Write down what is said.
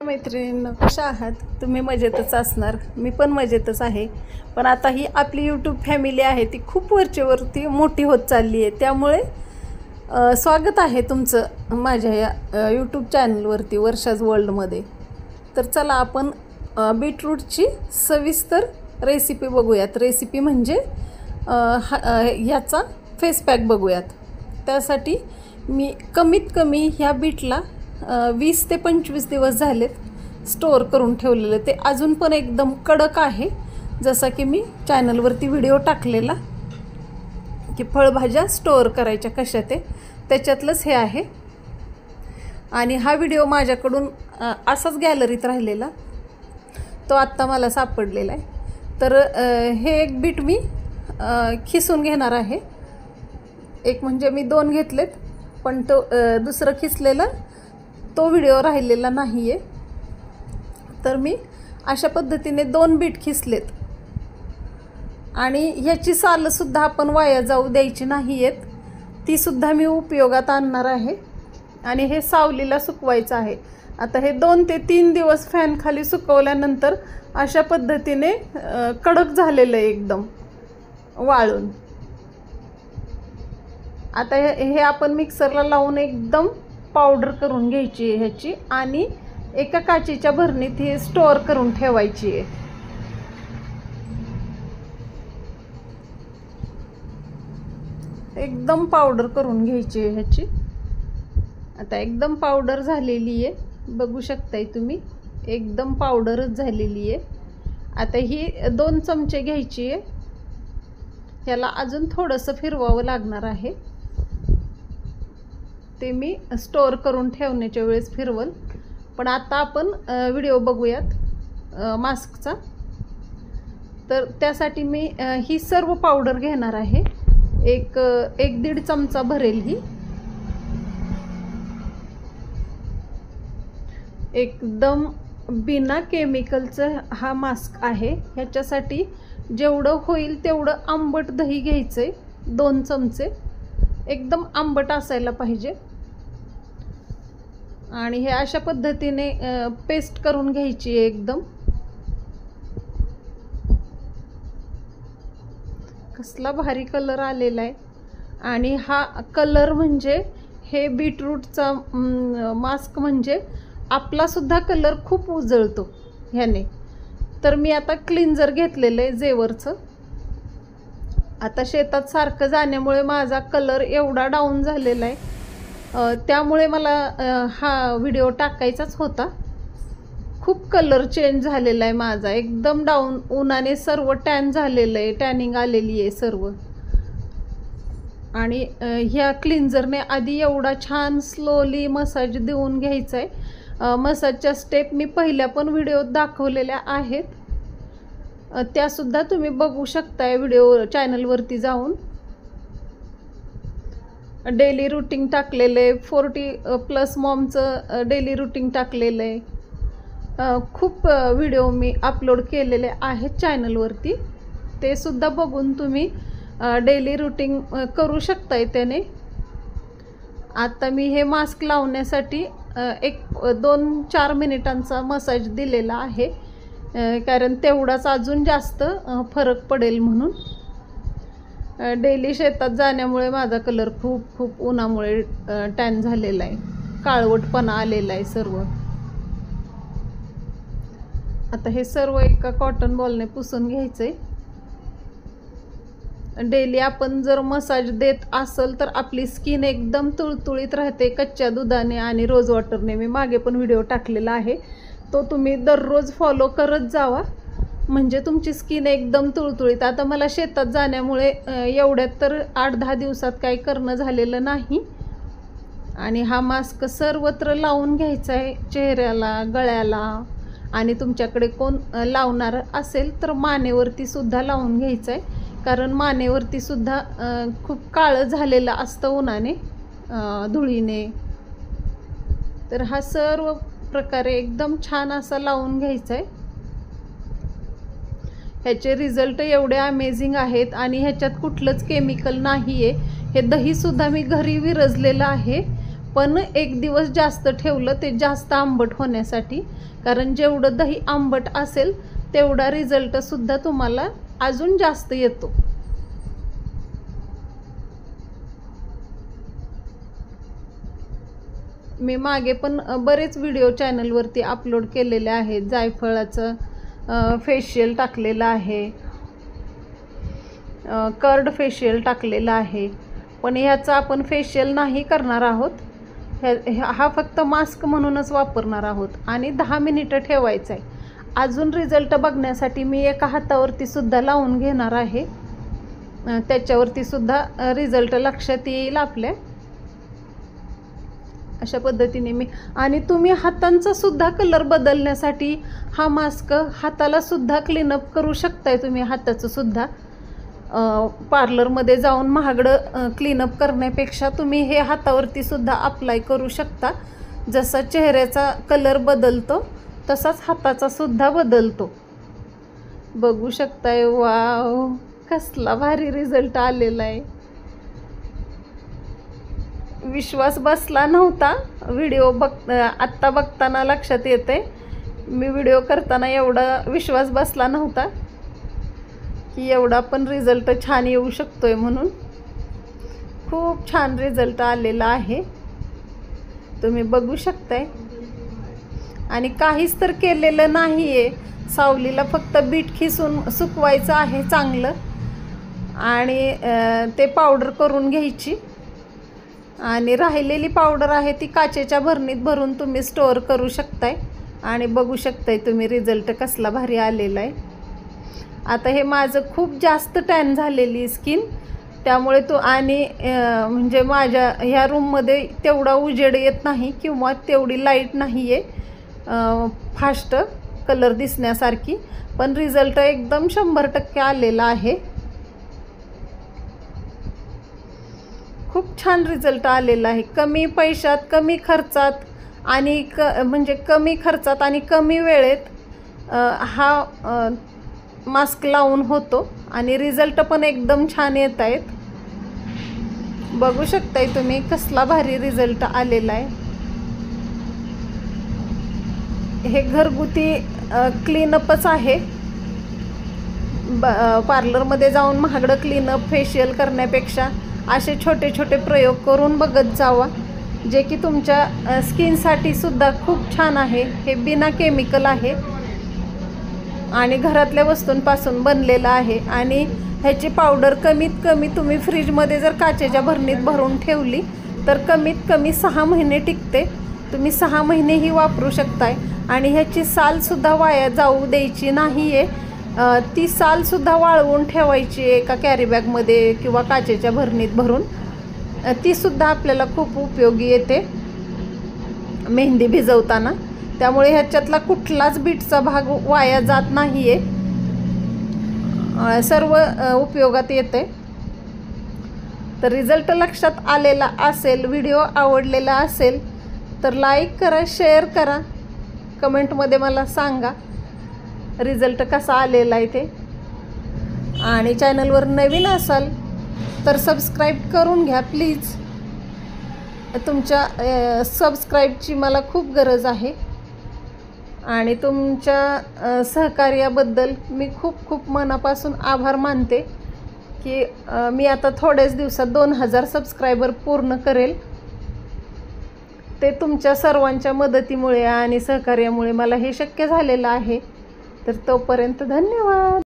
मैत्रिणींनो, कशा आहात तुम्ही? मजेतच असणार, मी पण मजेतच आहे. पण आता ही आपली यूट्यूब फॅमिली आहे ती खूप वरची मोठी होत चालली आहे. त्यामुळे स्वागत आहे तुमचं माझ्या या यूट्यूब चॅनलवरती वर्षाज वर्ल्डमध्ये. तर चला आपण बीटरूटची सविस्तर रेसिपी बघूयात. रेसिपी म्हणजे ह्याचा फेस पॅक बघूयात. त्यासाठी मी कमीत कमी ह्या बीटला 20 ते 25 दिवस झालेत स्टोअर करून ठेवलेलं. ते अजून पण एकदम कडक आहे, जसा की मी चॅनलवरती व्हिडिओ टाकलेला की फळभाज्या स्टोअर करायच्या कशा ते, त्याच्यातलंच हे आहे. आणि हा व्हिडिओ माझ्याकडून असाच गॅलरीत राहिलेला, तो आत्ता मला सापडलेला आहे. तर हे एक बीट मी खिसून घेणार आहे. एक म्हणजे मी 2 घेतलेत, पण तो दुसरं खिसलेला तो व्हिडिओ राहिलेला नाही आहे. तर मी अशा पद्धतीने 2 बीट खिसलेत. आणि ह्याची सालसुद्धा आपण वाया जाऊ द्यायची नाही आहेत, तीसुद्धा मी उपयोगात आणणार आहे. आणि हे सावलीला सुकवायचं आहे. आता हे 2 ते 3 दिवस फॅन खाली सुकवल्यानंतर अशा पद्धतीने कडक झालेलं आहे एकदम वाळून. आता हे आपण मिक्सरला लावून एकदम पावडर करून घ्यायची आहे ह्याची, आणि एका काचेच्या भरणीत हे स्टोअर करून ठेवायची आहे. एकदम पावडर करून घ्यायची आहे ह्याची. आता एकदम पावडर झालेली आहे, बघू शकताय तुम्ही, एकदम पावडरच झालेली आहे. आता ही 2 चमचे घ्यायची आहे. ह्याला अजून थोडंसं फिरवावं लागणार आहे, ते मी स्टोअर करून ठेवण्याच्या वेळेस फिरवल. पण आता आपण व्हिडिओ बघूयात मास्कचा. तर त्यासाठी मी ही सर्व पावडर घेणार आहे. एक 1-1.5 चमचा भरेल ही. एकदम बिना केमिकलचं हा मास्क आहे. ह्याच्यासाठी जेवढं होईल तेवढं आंबट दही घ्यायचं आहे, 2 चमचे. एकदम आंबट असायला पाहिजे. आणि हे अशा पद्धतीने पेस्ट करून घ्यायची आहे एकदम. कसला भारी कलर आलेला आहे. आणि हा कलर म्हणजे हे बीटरूटचा मास्क म्हणजे आपलासुद्धा कलर खूप उजळतो ह्याने. तर मी आता क्लिन्झर घेतलेलं आहे जेवरचं. आता शेतात सारखं जाण्यामुळे माझा कलर एवढा डाऊन झालेला आहे, त्यामुळे मला हा व्हिडिओ टाकायचाच होता. खूप कलर चेंज झालेला आहे माझा, एकदम डाऊन. उन्हाने सर्व टॅन झालेलं आहे, टॅनिंग आलेली आहे सर्व. आणि ह्या क्लिन्झरने आधी एवढा छान स्लोली मसाज देऊन घ्यायचा आहे. मसाजच्या स्टेप मी पहिल्या पण व्हिडिओत दाखवलेल्या आहेत, त्यासुद्धा तुम्ही बघू शकताय व्हिडिओ चॅनलवरती जाऊन. डेली रुटीन टाकलेलं आहे, 40+ मॉमचं डेली रुटीन टाकलेलं आहे. खूप व्हिडिओ मी अपलोड केलेले आहेत चॅनलवरती, ते सुद्धा बघून तुम्ही डेली रुटीन करू शकताय त्याने. आता मी हे मास्क लावण्यासाठी 1-2-4 मिनिटांचा मसाज दिलेला आहे, कारण तेवढाच अजून जास्त फरक पडेल म्हणून. डेली शेतात जाण्यामुळे माझा कलर खूप उन्हामुळे टॅन झालेला आहे, काळवटपणा आलेला आहे सर्व. आता हे सर्व एका कॉटन बॉलने पुसून घ्यायचं आहे. डेली आपण जर मसाज देत असेल तर आपली स्किन एकदम तुळतुळीत राहते कच्च्या दुधाने आणि रोज वॉटरने. मी मागे पण व्हिडिओ टाकलेला आहे, तो तुम्ही दररोज फॉलो करत जावा, म्हणजे तुमची स्किन एकदम तुळतुळीत. आता मला शेतात जाण्यामुळे एवढ्यात तर 8-10 दिवसात काही करणं झालेलं नाही. आणि हा मास्क सर्वत्र लावून घ्यायचा आहे, चेहऱ्याला, गळ्याला. आणि तुमच्याकडे कोण लावणार असेल तर मानेवरती सुद्धा लावून घ्यायचं आहे, कारण मानेवरती सुद्धा खूप काळं झालेलं असतं उन्हाने, धुळीने. तर हा सर्व प्रकारे एकदम छान असा लावून घ्यायचा आहे. ह्याचे रिझल्ट एवढे अमेझिंग आहेत आणि ह्याच्यात कुठलंच केमिकल नाही आहे. हे दहीसुद्धा मी घरी विरजलेलं आहे, पण एक दिवस जास्त ठेवलं ते जास्त आंबट होण्यासाठी, कारण जेवढं दही आंबट असेल तेवढा रिझल्टसुद्धा तुम्हाला अजून जास्त येतो. मी मागे पण बरेच व्हिडिओ चॅनलवरती अपलोड केलेले आहेत. जायफळाचं फेशियल टाकलेलं आहे, कर्ड फेशियल टाकलेलं आहे, पण ह्याचा आपण फेशियल नाही करणार आहोत. हा फक्त मास्क म्हणूनच वापरणार आहोत आणि 10 मिनिटं ठेवायचं आहे. अजून रिझल्ट बघण्यासाठी मी एका हातावरती सुद्धा लावून घेणार आहे, त्याच्यावरती सुद्धा रिझल्ट लक्षात येईल आपल्या. अशा पद्धतीने मी, आणि तुम्ही हातांचा सुद्धा कलर बदलण्यासाठी हा मास्क हाताला सुद्धा क्लीनअप करू शकताय. तुम्ही हाताचं सुद्धा पार्लरमध्ये जाऊन महागडं क्लीनअप करण्यापेक्षा तुम्ही हे हातावरती सुद्धा अप्लाय करू शकता. जसा चेहऱ्याचा कलर बदलतो तसाच हाताचा सुद्धा बदलतो. बघू शकताय, वाव कसला भारी रिझल्ट आलेला आहे. विश्वास बसला नव्हता. व्हिडिओ आत्ता बघताना लक्षात येते, मी व्हिडिओ करताना एवढा विश्वास बसला नव्हता की एवढा पण रिझल्ट छान येऊ शकतोय म्हणून. खूप छान रिझल्ट आलेला आहे, तुम्ही बघू शकताय. आणि काहीच तर केलेलं नाही आहे. सावलीला फक्त बीट खिसून सुकवायचं आहे चांगलं, आणि ते पावडर करून घ्यायची. आणि राहिलेली पावडर आहे ती काचेच्या भरणीत भरून तुम्ही स्टोअर करू शकताय. आणि बघू शकताय तुम्ही रिझल्ट कसला भारी आलेला आहे. आता हे माझं खूप जास्त टॅन झालेली स्किन, त्यामुळे आणि म्हणजे माझ्या ह्या रूममध्ये तेवढा उजेड येत नाही किंवा तेवढी लाईट नाही आहे फास्ट कलर दिसण्यासारखी, पण रिझल्ट एकदम 100% आलेला आहे. खूप छान रिझल्ट आलेला आहे. कमी पैशात, कमी खर्चात आणि म्हणजे कमी खर्चात आणि कमी वेळेत हा मास्क लावून होतो आणि रिझल्ट पण एकदम छान येत आहेत. बघू शकताय तुम्ही कसला भारी रिझल्ट आलेला आहे. हे घरगुती क्लीनअपच आहे. पार्लरमध्ये जाऊन महागडं क्लीनअप फेशियल करण्यापेक्षा असे छोटे छोटे प्रयोग करून बघत जावा, जे की तुमच्या स्किनसाठी सुद्धा खूप छान आहे. हे बिना केमिकल आहे आणि घरातल्या वस्तूंपासून बनलेलं आहे. आणि ह्याची पावडर कमीत कमी तुम्ही फ्रीजमध्ये जर काचेच्या भरणीत भरून ठेवली तर कमीत कमी 6 महिने टिकते. तुम्ही 6 महिनेही वापरू शकताय. आणि ह्याची सालसुद्धा वाया जाऊ द्यायची नाही आहे. ती सालसुद्धा वाळवून ठेवायची एका कॅरीबॅगमध्ये किंवा काचेच्या भरणीत भरून. तीसुद्धा आपल्याला खूप उपयोगी येते मेहंदी भिजवताना. त्यामुळे ह्याच्यातला कुठलाच बीटचा भाग वाया जात नाही आहे, सर्व उपयोगात येते. तर रिझल्ट लक्षात आलेला असेल, व्हिडिओ आवडलेला असेल तर लाईक करा, शेअर करा, कमेंटमध्ये मला सांगा रिझल्ट कसा आलेला आहे ते. आणि चॅनलवर नवीन असाल तर सबस्क्राईब करून घ्या प्लीज. तुमच्या सबस्क्राईबची मला खूप गरज आहे आणि तुमच्या सहकार्याबद्दल मी खूप खूप मनापासून आभार मानते की मी आता थोड्याच दिवसात 2000 सबस्क्रायबर पूर्ण करेल. ते तुमच्या सर्वांच्या मदतीमुळे आणि सहकार्यामुळे मला हे शक्य झालेलं आहे. तर तोपर्यंत धन्यवाद.